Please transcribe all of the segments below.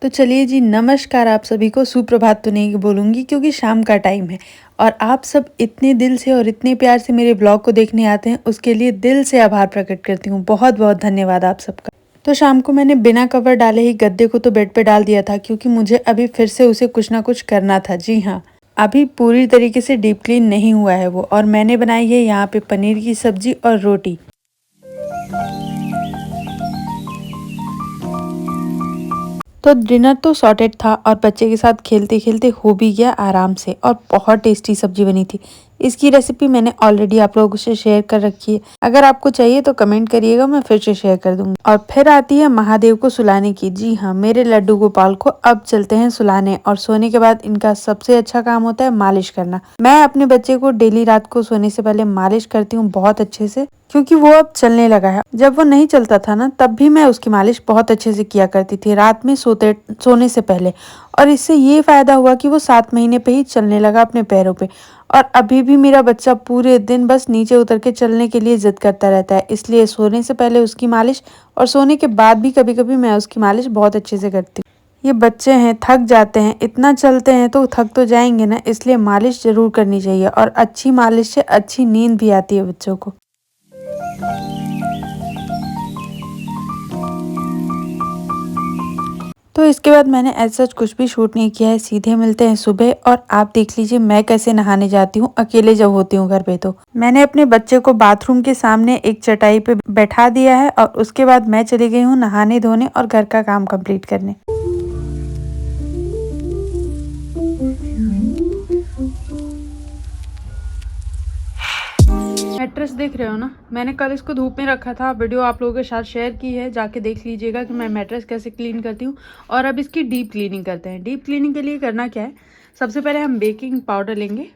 तो चलिए जी, नमस्कार आप सभी को। सुप्रभात तो नहीं बोलूँगी क्योंकि शाम का टाइम है और आप सब इतने दिल से और इतने प्यार से मेरे ब्लॉग को देखने आते हैं, उसके लिए दिल से आभार प्रकट करती हूँ। बहुत बहुत धन्यवाद आप सबका। तो शाम को मैंने बिना कवर डाले ही गद्दे को तो बेड पे डाल दिया था क्योंकि मुझे अभी फिर से उसे कुछ ना कुछ करना था। जी हाँ, अभी पूरी तरीके से डीप क्लीन नहीं हुआ है वो। और मैंने बनाई है यहाँ पे पनीर की सब्जी और रोटी। तो डिनर तो सॉर्टेड था और बच्चे के साथ खेलते खेलते हो भी गया आराम से, और बहुत टेस्टी सब्जी बनी थी। इसकी रेसिपी मैंने ऑलरेडी आप लोगों से शेयर कर रखी है। अगर आपको चाहिए तो कमेंट करिएगा, मैं फिर से शेयर कर दूंगी। और फिर आती है महादेव को सुलाने की। जी हाँ, मेरे लड्डू गोपाल को अब चलते हैं सुलाने। और सोने के बाद इनका सबसे अच्छा काम होता है मालिश करना। मैं अपने बच्चे को डेली रात को सोने से पहले मालिश करती हूँ बहुत अच्छे से, क्योंकि वो अब चलने लगा है। जब वो नहीं चलता था ना, तब भी मैं उसकी मालिश बहुत अच्छे से किया करती थी रात में सोने से पहले। और इससे ये फायदा हुआ कि वो 7 महीने पे ही चलने लगा अपने पैरों पे। और अभी भी मेरा बच्चा पूरे दिन बस नीचे उतर के चलने के लिए जिद करता रहता है। इसलिए सोने से पहले उसकी मालिश और सोने के बाद भी कभी कभी मैं उसकी मालिश बहुत अच्छे से करती हूँ। ये बच्चे हैं, थक जाते हैं, इतना चलते हैं तो थक तो जाएंगे ना, इसलिए मालिश जरूर करनी चाहिए। और अच्छी मालिश से अच्छी नींद भी आती है बच्चों को। तो इसके बाद मैंने ऐसा कुछ भी शूट नहीं किया है। सीधे मिलते हैं सुबह। और आप देख लीजिए मैं कैसे नहाने जाती हूँ अकेले जब होती हूँ घर पे। तो मैंने अपने बच्चे को बाथरूम के सामने एक चटाई पे बैठा दिया है और उसके बाद मैं चली गई हूँ नहाने धोने और घर का काम कंप्लीट करने। मैट्रेस देख रहे हो ना, मैंने कल इसको धूप में रखा था, वीडियो आप लोगों के साथ शेयर की है, जाके देख लीजिएगा कि मैं मैट्रेस कैसे क्लीन करती हूँ। और अब इसकी डीप क्लीनिंग करते हैं। डीप क्लीनिंग के लिए करना क्या है, सबसे पहले हम बेकिंग पाउडर लेंगे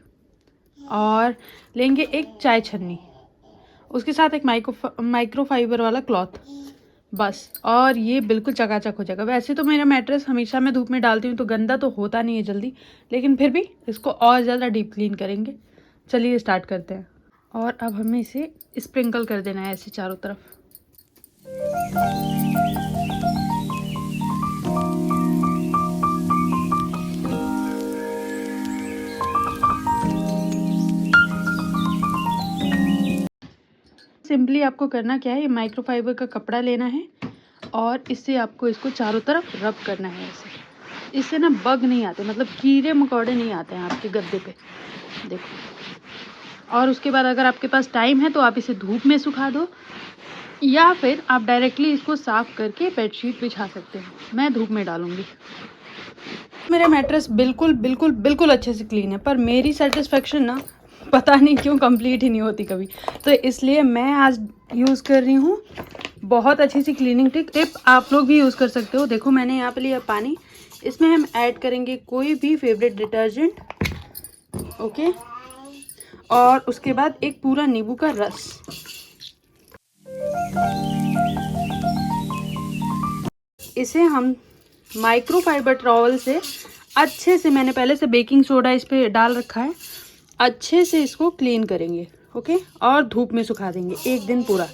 और लेंगे एक चाय छन्नी, उसके साथ एक माइक्रोफाइबर वाला क्लॉथ, बस। और ये बिल्कुल चकाचक हो जाएगा। वैसे तो मेरा मैट्रेस हमेशा मैं धूप में डालती हूँ तो गंदा तो होता नहीं है जल्दी, लेकिन फिर भी इसको और ज़्यादा डीप क्लीन करेंगे। चलिए स्टार्ट करते हैं। और अब हमें इसे स्प्रिंकल कर देना है ऐसे चारों तरफ। सिंपली आपको करना क्या है, ये माइक्रोफाइबर का कपड़ा लेना है और इससे आपको इसको चारों तरफ रब करना है ऐसे। इससे ना बग नहीं आते, मतलब कीड़े मकोड़े नहीं आते हैं आपके गद्दे पे, देखो। और उसके बाद अगर आपके पास टाइम है तो आप इसे धूप में सुखा दो, या फिर आप डायरेक्टली इसको साफ करके बेडशीट बिछा सकते हैं। मैं धूप में डालूंगी। मेरा मैट्रेस बिल्कुल बिल्कुल बिल्कुल अच्छे से क्लीन है, पर मेरी सेटिस्फेक्शन ना पता नहीं क्यों कंप्लीट ही नहीं होती कभी। तो इसलिए मैं आज यूज़ कर रही हूँ बहुत अच्छी सी क्लीनिंग टिप। आप लोग भी यूज़ कर सकते हो। देखो मैंने यहाँ पे लिया पानी, इसमें हम ऐड करेंगे कोई भी फेवरेट डिटर्जेंट, ओके। और उसके बाद एक पूरा नींबू का रस। इसे हम माइक्रोफाइबर टॉवल से अच्छे से, मैंने पहले से बेकिंग सोडा इस पे डाल रखा है, अच्छे से इसको क्लीन करेंगे, ओके। और धूप में सुखा देंगे 1 दिन पूरा।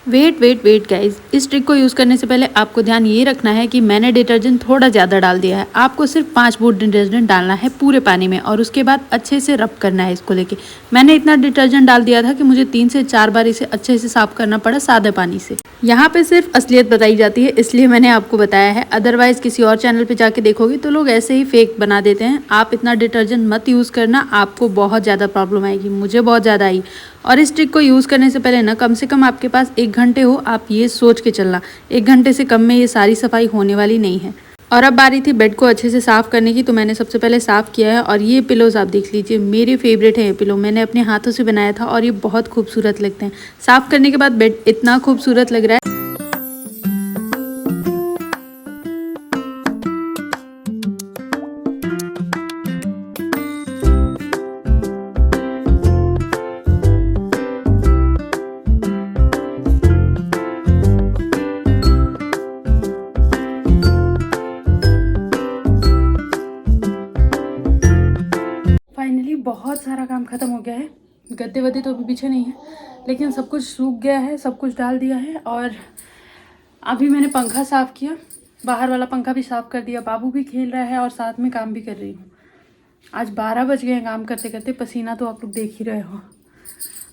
वेट गाइज, इस ट्रिक को यूज़ करने से पहले आपको ध्यान ये रखना है कि मैंने डिटर्जेंट थोड़ा ज़्यादा डाल दिया है। आपको सिर्फ 5 बूंद डिटर्जेंट डालना है पूरे पानी में और उसके बाद अच्छे से रब करना है इसको लेके। मैंने इतना डिटर्जेंट डाल दिया था कि मुझे 3 से 4 बार इसे अच्छे से साफ करना पड़ा सादे पानी से। यहाँ पे सिर्फ असलियत बताई जाती है, इसलिए मैंने आपको बताया है। अदरवाइज किसी और चैनल पे जाके देखोगे तो लोग ऐसे ही फेक बना देते हैं। आप इतना डिटर्जेंट मत यूज़ करना, आपको बहुत ज़्यादा प्रॉब्लम आएगी। मुझे बहुत ज़्यादा आई। और इस ट्रिक को यूज़ करने से पहले ना कम से कम आपके पास 1 घंटे हो, आप ये सोच के चलना। 1 घंटे से कम में ये सारी सफाई होने वाली नहीं है। और अब बारी थी बेड को अच्छे से साफ़ करने की, तो मैंने सबसे पहले साफ़ किया है। और ये पिलोज़ आप देख लीजिए, मेरे फेवरेट है ये पिलो। मैंने अपने हाथों से बनाया था और ये बहुत खूबसूरत लगते हैं। साफ़ करने के बाद बेड इतना खूबसूरत लग रहा है। फाइनली बहुत सारा काम ख़त्म हो गया है। गद्दे वद्दे तो अभी पीछे नहीं है, लेकिन सब कुछ सूख गया है, सब कुछ डाल दिया है। और अभी मैंने पंखा साफ़ किया, बाहर वाला पंखा भी साफ़ कर दिया, बाबू भी खेल रहा है और साथ में काम भी कर रही हूँ। आज 12 बज गए हैं काम करते करते, पसीना तो आप लोग देख ही रहे हो,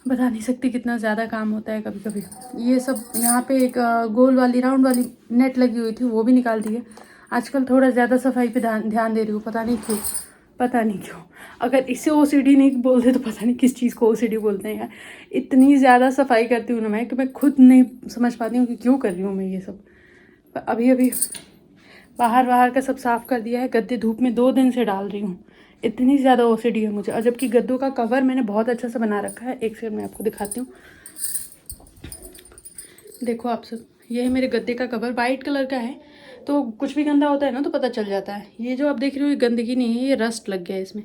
बता नहीं सकती कितना ज़्यादा काम होता है कभी कभी। ये सब यहाँ पे एक गोल वाली राउंड वाली नेट लगी हुई थी, वो भी निकाल दी है। आजकल थोड़ा ज़्यादा सफाई पे ध्यान दे रही हूँ, पता नहीं क्यों। अगर इसे ओसीडी नहीं बोलते तो पता नहीं किस चीज़ को ओसीडी बोलते हैं यार। इतनी ज़्यादा सफाई करती हूँ ना मैं कि मैं खुद नहीं समझ पाती हूँ कि क्यों कर रही हूँ मैं ये सब। अभी बाहर का सब साफ़ कर दिया है। गद्दे धूप में 2 दिन से डाल रही हूँ, इतनी ज़्यादा ओसीडी है मुझे। और जबकि गद्दों का कवर मैंने बहुत अच्छा सा बना रखा है। एक सेकंड मैं आपको दिखाती हूँ, देखो आप सब, ये है मेरे गद्दे का कवर, वाइट कलर का है। तो कुछ भी गंदा होता है ना तो पता चल जाता है। ये जो आप देख रहे हो ये गंदगी नहीं है, ये रस्ट लग गया है इसमें।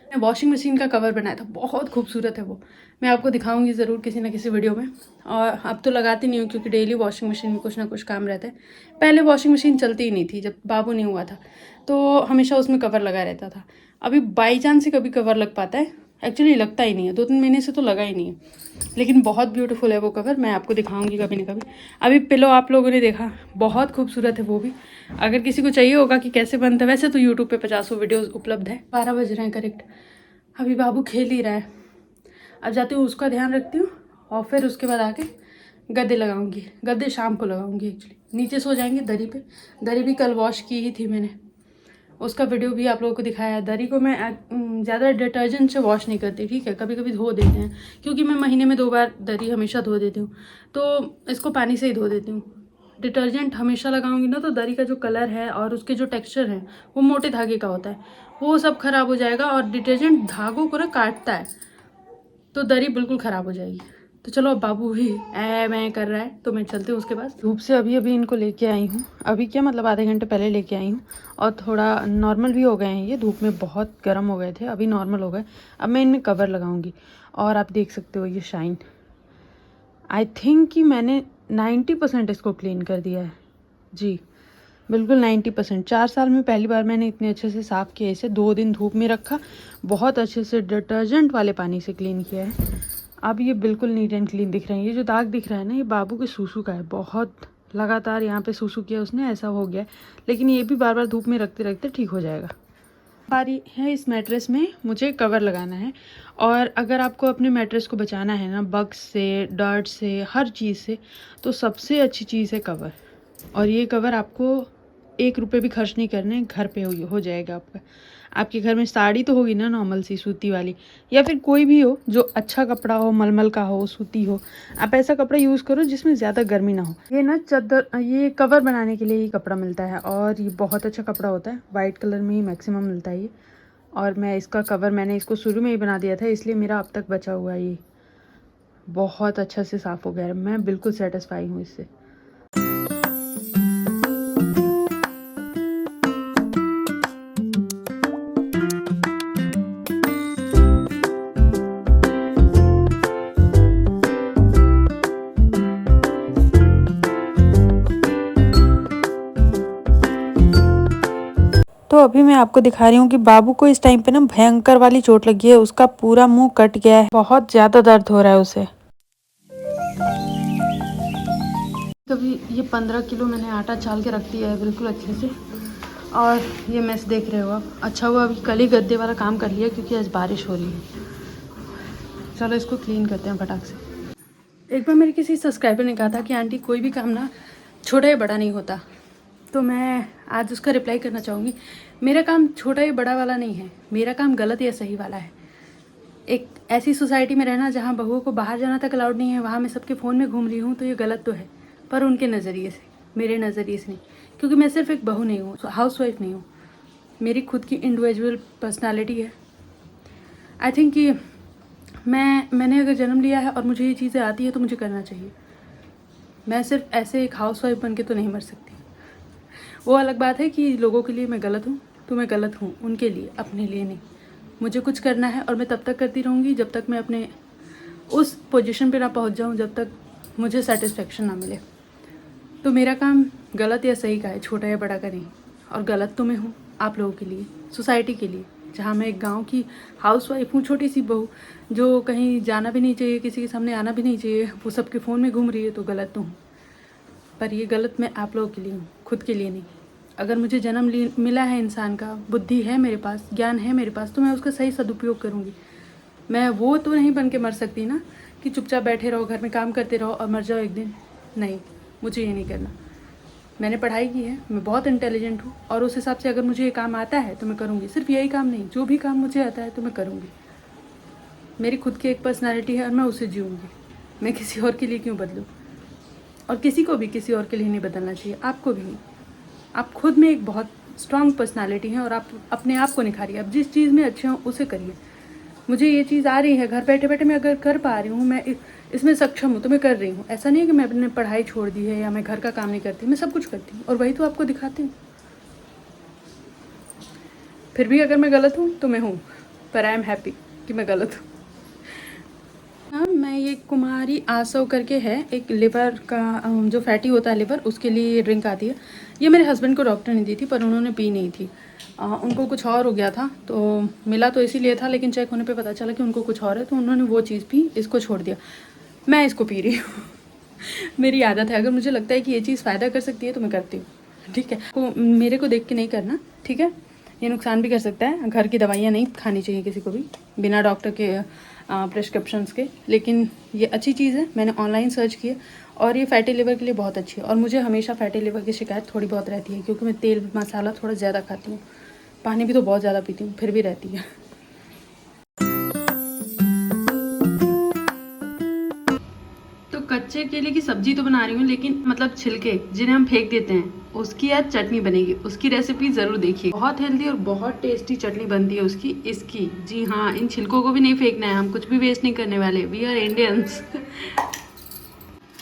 मैं वॉशिंग मशीन का कवर बनाया था, बहुत खूबसूरत है वो, मैं आपको दिखाऊंगी ज़रूर किसी ना किसी वीडियो में। और अब तो लगाती नहीं हूँ क्योंकि डेली वॉशिंग मशीन में कुछ ना कुछ काम रहता है। पहले वॉशिंग मशीन चलती ही नहीं थी, जब बाबू नहीं हुआ था तो हमेशा उसमें कवर लगा रहता था। अभी बाई चांस से कभी कवर लग पाता है, एक्चुअली लगता ही नहीं है, 2-3 महीने से तो लगा ही नहीं है। लेकिन बहुत ब्यूटीफुल है वो कवर, मैं आपको दिखाऊंगी कभी ना कभी। अभी पिलो आप लोगों ने देखा, बहुत खूबसूरत है वो भी। अगर किसी को चाहिए होगा कि कैसे बनता है, वैसे तो यूट्यूब पे 50 वीडियोस उपलब्ध है। 12 बज रहे हैं करेक्ट, अभी बाबू खेल ही रहा है। अब जाती हूँ, उसका ध्यान रखती हूँ और फिर उसके बाद आके गद्दे लगाऊंगी। गद्दे शाम को लगाऊंगी एक्चुअली, नीचे सो जाएंगे दरी पे। दरी भी कल वॉश की ही थी मैंने, उसका वीडियो भी आप लोगों को दिखाया है। दरी को मैं ज़्यादा डिटर्जेंट से वॉश नहीं करती, ठीक है, कभी कभी धो देते हैं क्योंकि मैं महीने में 2 बार दरी हमेशा धो देती हूँ, तो इसको पानी से ही धो देती हूँ। डिटर्जेंट हमेशा लगाऊंगी ना तो दरी का जो कलर है और उसके जो टेक्सचर है वो मोटे धागे का होता है, वो सब खराब हो जाएगा। और डिटर्जेंट धागों को ना काटता है, तो दरी बिल्कुल ख़राब हो जाएगी। तो चलो, अब बाबू भी मैं कर रहा है तो मैं चलती हूँ उसके पास। धूप से अभी इनको लेके आई हूँ, अभी क्या मतलब आधे घंटे पहले लेके आई हूँ। और थोड़ा नॉर्मल भी हो गए हैं, ये धूप में बहुत गर्म हो गए थे, अभी नॉर्मल हो गए। अब मैं इनमें कवर लगाऊंगी और आप देख सकते हो ये शाइन। आई थिंक कि मैंने 90% इसको क्लीन कर दिया है जी, बिल्कुल 90%। 4 साल में पहली बार मैंने इतने अच्छे से साफ़ किया इसे। 2 दिन धूप में रखा, बहुत अच्छे से डिटर्जेंट वाले पानी से क्लीन किया है। अब ये बिल्कुल नीट एंड क्लीन दिख रहे हैं। ये जो दाग दिख रहा है ना, ये बाबू के सूसू का है, बहुत लगातार यहाँ पे सूसू किया उसने, ऐसा हो गया। लेकिन ये भी बार बार धूप में रखते रखते ठीक हो जाएगा। बारी है इस मैट्रेस में मुझे कवर लगाना है। और अगर आपको अपने मैट्रेस को बचाना है ना बग्स से, डर्ट से, हर चीज़ से, तो सबसे अच्छी चीज़ है कवर। और ये कवर आपको 1 रुपये भी खर्च नहीं करने, घर पे हो जाएगा आपका। आपके घर में साड़ी तो होगी ना, नॉर्मल सी सूती वाली, या फिर कोई भी हो जो अच्छा कपड़ा हो, मलमल का हो, सूती हो। आप ऐसा कपड़ा यूज़ करो जिसमें ज़्यादा गर्मी ना हो। ये ना चादर, ये कवर बनाने के लिए ही कपड़ा मिलता है और ये बहुत अच्छा कपड़ा होता है, वाइट कलर में ही मैक्सिमम मिलता है ये। और मैं इसका कवर, मैंने इसको शुरू में ही बना दिया था, इसलिए मेरा अब तक बचा हुआ है। ये बहुत अच्छा से साफ़ हो गया है, मैं बिल्कुल सेटिस्फाई हूँ इससे। तो अभी मैं आपको दिखा रही हूँ कि बाबू को इस टाइम पे ना भयंकर वाली चोट लगी है, उसका पूरा मुंह कट गया है, बहुत ज़्यादा दर्द हो रहा है उसे। कभी ये 15 किलो मैंने आटा चाल के रख दिया है बिल्कुल अच्छे से। और ये मैस देख रहे हो आप, अच्छा हुआ अभी कल ही गद्दे वाला काम कर लिया क्योंकि आज बारिश हो रही है। चलो इसको क्लीन करते हैं फटाक से। एक बार मेरे किसी सब्सक्राइबर ने कहा था कि आंटी कोई भी काम ना छोटा या बड़ा नहीं होता, तो मैं आज उसका रिप्लाई करना चाहूँगी। मेरा काम छोटा या बड़ा वाला नहीं है, मेरा काम गलत या सही वाला है। एक ऐसी सोसाइटी में रहना जहाँ बहुओं को बाहर जाना तक अलाउड नहीं है, वहाँ मैं सबके फ़ोन में घूम रही हूँ, तो ये गलत तो है, पर उनके नज़रिए से, मेरे नज़रिए से नहीं। क्योंकि मैं सिर्फ एक बहू नहीं हूँ, हाउस वाइफ नहीं हूँ, मेरी खुद की इंडिविजुअल पर्सनालिटी है। आई थिंक कि मैंने अगर जन्म लिया है और मुझे ये चीज़ें आती है तो मुझे करना चाहिए। मैं सिर्फ ऐसे एक हाउस वाइफ बन के तो नहीं मर सकती। वो अलग बात है कि लोगों के लिए मैं गलत हूँ, तो मैं गलत हूँ उनके लिए, अपने लिए नहीं। मुझे कुछ करना है और मैं तब तक करती रहूँगी जब तक मैं अपने उस पोजीशन पे ना पहुँच जाऊँ, जब तक मुझे सेटिस्फेक्शन ना मिले। तो मेरा काम गलत या सही का है, छोटा या बड़ा का नहीं। और गलत तो मैं हूँ आप लोगों के लिए, सोसाइटी के लिए, जहाँ मैं एक गांव की हाउस वाइफ हूँ, छोटी सी बहू, जो कहीं जाना भी नहीं चाहिए, किसी के सामने आना भी नहीं चाहिए, वो सबके फ़ोन में घूम रही है, तो गलत तो हूँ। पर ये गलत मैं आप लोगों के लिए हूँ, खुद के लिए नहीं। अगर मुझे जन्म मिला है इंसान का, बुद्धि है मेरे पास, ज्ञान है मेरे पास, तो मैं उसका सही सदुपयोग करूँगी। मैं वो तो नहीं बन के मर सकती ना कि चुपचाप बैठे रहो, घर में काम करते रहो और मर जाओ एक दिन। नहीं, मुझे ये नहीं करना। मैंने पढ़ाई की है, मैं बहुत इंटेलिजेंट हूँ और उस हिसाब से अगर मुझे ये काम आता है तो मैं करूँगी। सिर्फ यही काम नहीं, जो भी काम मुझे आता है तो मैं करूँगी। मेरी खुद की एक पर्सनालिटी है और मैं उसे जीऊँगी। मैं किसी और के लिए क्यों बदलूँ? और किसी को भी किसी और के लिए नहीं बदलना चाहिए, आपको भी नहीं। आप खुद में एक बहुत स्ट्रांग पर्सनालिटी है और आप अपने आप को निखारिए। आप जिस चीज़ में अच्छे हों उसे करिए। मुझे ये चीज़ आ रही है, घर बैठे बैठे मैं अगर कर पा रही हूँ, मैं इसमें सक्षम हूँ तो मैं कर रही हूँ। ऐसा नहीं है कि मैं अपने पढ़ाई छोड़ दी है या मैं घर का काम नहीं करती, मैं सब कुछ करती हूँ और वही तो आपको दिखाती हूँ। फिर भी अगर मैं गलत हूँ तो मैं हूँ, पर आई एम हैप्पी कि मैं गलत हूँ। हाँ, मैं ये कुमारी आसव करके है, एक लिवर का जो फैटी होता है लिवर, उसके लिए ड्रिंक आती है। ये मेरे हस्बैंड को डॉक्टर ने दी थी पर उन्होंने पी नहीं थी। उनको कुछ और हो गया था तो मिला तो इसीलिए था, लेकिन चेक होने पे पता चला कि उनको कुछ और है तो उन्होंने वो चीज़ पी, इसको छोड़ दिया। मैं इसको पी रही हूँ। मेरी आदत है, अगर मुझे लगता है कि ये चीज़ फ़ायदा कर सकती है तो मैं करती हूँ, ठीक है। तो मेरे को देख के नहीं करना, ठीक है। ये नुकसान भी कर सकता है। घर की दवाइयाँ नहीं खानी चाहिए किसी को भी बिना डॉक्टर के प्रिस्क्रिप्शंस के। लेकिन ये अच्छी चीज़ है, मैंने ऑनलाइन सर्च किया और ये फैटी लिवर के लिए बहुत अच्छी है। और मुझे हमेशा फैटी लिवर की शिकायत थोड़ी बहुत रहती है क्योंकि मैं तेल मसाला थोड़ा ज़्यादा खाती हूँ, पानी भी तो बहुत ज़्यादा पीती हूँ, फिर भी रहती है। तो कच्चे केले की सब्जी तो बना रही हूँ, लेकिन मतलब छिलके जिन्हें हम फेंक देते हैं उसकी आज चटनी बनेगी। उसकी रेसिपी ज़रूर देखिए, बहुत हेल्दी और बहुत टेस्टी चटनी बनती है उसकी, इसकी। जी हाँ, इन छिलकों को भी नहीं फेंकना है, हम कुछ भी वेस्ट नहीं करने वाले, वी आर इंडियंस।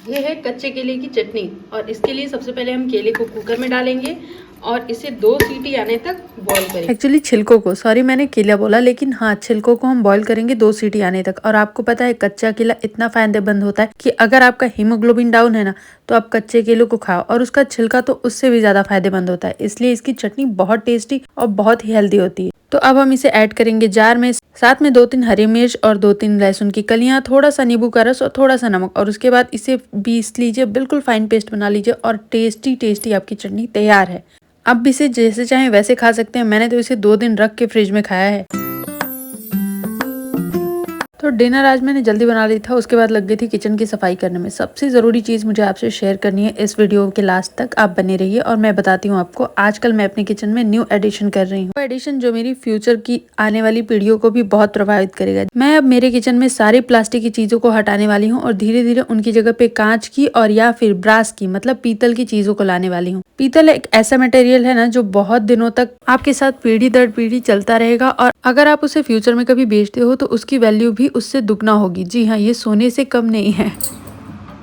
ये है कच्चे केले की चटनी और इसके लिए सबसे पहले हम केले को कुकर में डालेंगे और इसे 2 सीटी आने तक बॉईल करेंगे। एक्चुअली छिलकों को, सॉरी मैंने केला बोला, लेकिन हाँ छिलकों को हम बॉईल करेंगे 2 सीटी आने तक। और आपको पता है कच्चा केला इतना फायदेमंद होता है कि अगर आपका हीमोग्लोबिन डाउन है ना तो आप कच्चे केले को खाओ, और उसका छिलका तो उससे भी ज्यादा फायदेमंद होता है। इसलिए इसकी चटनी बहुत टेस्टी और बहुत ही हेल्दी होती है। तो अब हम इसे ऐड करेंगे जार में, साथ में 2-3 हरी मिर्च और 2-3 लहसुन की कलियां, थोड़ा सा नींबू का रस और थोड़ा सा नमक। और उसके बाद इसे पीस लीजिए, बिल्कुल फाइन पेस्ट बना लीजिए और टेस्टी टेस्टी आपकी चटनी तैयार है। आप इसे जैसे चाहें वैसे खा सकते हैं। मैंने तो इसे 2 दिन रख के फ्रिज में खाया है। तो डिनर आज मैंने जल्दी बना ली था, उसके बाद लग गई थी किचन की सफाई करने में। सबसे ज़रूरी चीज़ मुझे आपसे शेयर करनी है, इस वीडियो के लास्ट तक आप बने रहिए और मैं बताती हूँ आपको। आजकल मैं अपने किचन में न्यू एडिशन कर रही हूँ, वो एडिशन जो मेरी फ्यूचर की आने वाली पीढ़ियों को भी बहुत प्रभावित करेगा। मैं अब मेरे किचन में सारी प्लास्टिक की चीज़ों को हटाने वाली हूँ और धीरे धीरे उनकी जगह पे कांच की और या फिर ब्रास की, मतलब पीतल की चीज़ों को लाने वाली हूँ। पीतल एक ऐसा मटेरियल है ना जो बहुत दिनों तक आपके साथ पीढ़ी दर पीढ़ी चलता रहेगा, और अगर आप उसे फ्यूचर में कभी बेचते हो तो उसकी वैल्यू भी उससे दुगना होगी। जी हाँ, ये सोने से कम नहीं है।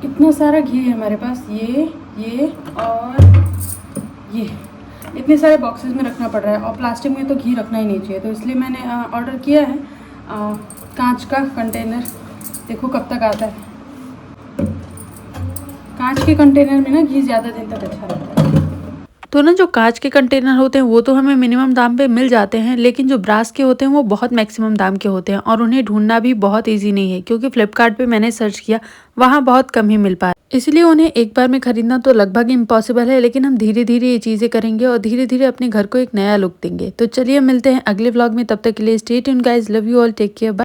इतना सारा घी है हमारे पास, ये और ये इतने सारे बॉक्सेस में रखना पड़ रहा है और प्लास्टिक में तो घी रखना ही नहीं चाहिए। तो इसलिए मैंने ऑर्डर किया है कांच का कंटेनर। देखो कब तक आता है। कांच के कंटेनर में ना घी ज़्यादा दिन तक अच्छा रहता है। तो ना जो कांच के कंटेनर होते हैं वो तो हमें मिनिमम दाम पे मिल जाते हैं, लेकिन जो ब्रास के होते हैं वो बहुत मैक्सिमम दाम के होते हैं और उन्हें ढूंढना भी बहुत इजी नहीं है, क्योंकि फ्लिपकार्ट पे मैंने सर्च किया, वहाँ बहुत कम ही मिल पाए। इसलिए उन्हें एक बार में खरीदना तो लगभग इम्पॉसिबल है, लेकिन हम धीरे धीरे ये चीजें करेंगे और धीरे धीरे अपने घर को एक नया लुक देंगे। तो चलिए मिलते हैं अगले व्लॉग में, तब तक के लिए stay tuned guys, love you all, take care, bye.